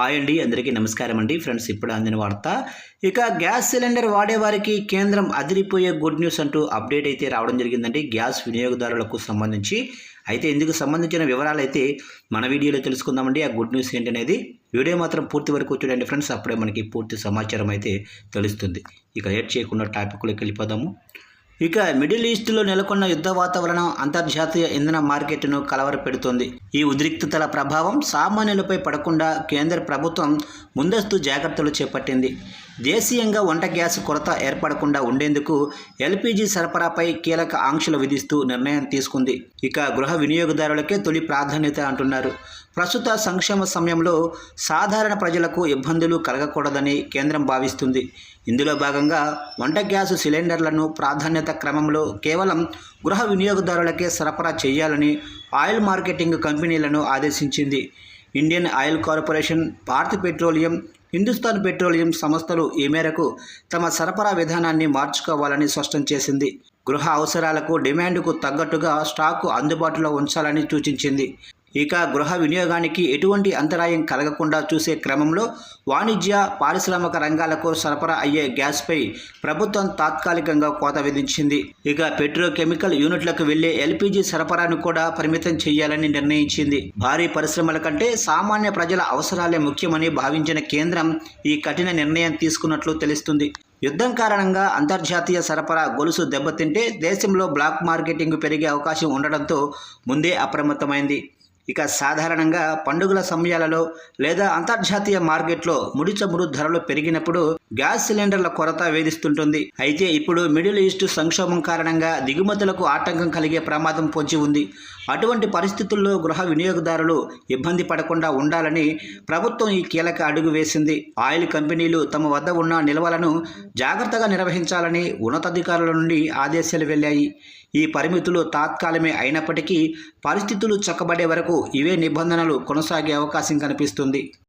Hi అండి, అందరికీ నమస్కారం అండి. ఫ్రెండ్స్, ఇప్పుడు అందిన వార్త. ఇక గ్యాస్ సిలిండర్ వాడేవారికి కేంద్రం అదిరిపోయే గుడ్ న్యూస్ అంటూ అప్డేట్ అయితే రావడం జరిగిందండి గ్యాస్ వినియోగదారులకు సంబంధించి. అయితే ఇందుకు సంబంధించిన వివరాలు అయితే మన వీడియోలో తెలుసుకుందామండి. ఆ గుడ్ న్యూస్ ఏంటనేది వీడియో మాత్రం పూర్తి వరకు చూడండి ఫ్రెండ్స్, అప్పుడే మనకి పూర్తి సమాచారం అయితే తెలుస్తుంది. ఇక లేట్ చేయకుండా టాపిక్లోకి వెళ్ళిపోదాము. ఇక మిడిల్ ఈస్ట్లో నెలకొన్న యుద్ధ వాతావరణం అంతర్జాతీయ ఇంధన మార్కెట్ను కలవరపెడుతోంది. ఈ ఉద్రిక్తతల ప్రభావం సామాన్యులపై పడకుండా కేంద్ర ప్రభుత్వం ముందస్తు జాగ్రత్తలు చేపట్టింది. దేశీయంగా వంట గ్యాస్ కొరత ఏర్పడకుండా ఉండేందుకు ఎల్పీజీ సరఫరాపై కీలక ఆంక్షలు విధిస్తూ నిర్ణయం తీసుకుంది. ఇక గృహ వినియోగదారులకే తొలి ప్రాధాన్యత అంటున్నారు. ప్రస్తుత సంక్షేమ సమయంలో సాధారణ ప్రజలకు ఇబ్బందులు కలగకూడదని కేంద్రం భావిస్తుంది. ఇందులో భాగంగా వంట గ్యాస్ సిలిండర్లను ప్రాధాన్యత క్రమంలో కేవలం గృహ వినియోగదారులకే సరఫరా చేయాలని ఆయిల్ మార్కెటింగ్ కంపెనీలను ఆదేశించింది. Indian oil corporation, Bharat petroleum, Hindustan petroleum సంస్థలు ఈ మేరకు తమ సరఫరా విధానాన్ని మార్చుకోవాలని స్పష్టం చేసింది. గృహ అవసరాలకు డిమాండ్కు తగ్గట్టుగా స్టాకు అందుబాటులో ఉంచాలని సూచించింది. ఇక గృహ వినియోగానికి ఎటువంటి అంతరాయం కలగకుండా చూసే క్రమంలో వాణిజ్య, పారిశ్రామిక రంగాలకు సరఫరా అయ్యే గ్యాస్పై ప్రభుత్వం తాత్కాలికంగా కోత విధించింది. ఇక పెట్రోకెమికల్ యూనిట్లకు వెళ్లే ఎల్పీజీ సరఫరాను కూడా పరిమితం చేయాలని నిర్ణయించింది. భారీ పరిశ్రమల కంటే సామాన్య ప్రజల అవసరాలే ముఖ్యమని భావించిన కేంద్రం ఈ కఠిన నిర్ణయం తీసుకున్నట్లు తెలుస్తుంది. యుద్ధం కారణంగా అంతర్జాతీయ సరఫరా గొలుసు దెబ్బతింటే దేశంలో బ్లాక్ మార్కెటింగ్ పెరిగే అవకాశం ఉండడంతో ముందే అప్రమత్తమైంది. ఇక సాధారణంగా పండుగల సమయాలలో లేదా అంతర్జాతీయ మార్కెట్లో ముడి చమురు ధరలు పెరిగినప్పుడు గ్యాస్ సిలిండర్ల కొరత వేధిస్తుంటుంది. అయితే ఇప్పుడు మిడిల్ ఈస్ట్ సంక్షోభం కారణంగా దిగుమతులకు ఆటంకం కలిగే ప్రమాదం పొంచి ఉంది. అటువంటి పరిస్థితుల్లో గృహ వినియోగదారులు ఇబ్బంది పడకుండా ఉండాలని ప్రభుత్వం ఈ కీలక అడుగు వేసింది. ఆయిల్ కంపెనీలు తమ వద్ద ఉన్న నిల్వలను జాగ్రత్తగా నిర్వహించాలని ఉన్నతాధికారుల నుండి ఆదేశాలు వెళ్ళాయి. ఈ పరిమితులు తాత్కాలమే అయినప్పటికీ పరిస్థితులు చక్కబడే వరకు ఇవే నిబంధనలు కొనసాగే అవకాశం కనిపిస్తుంది.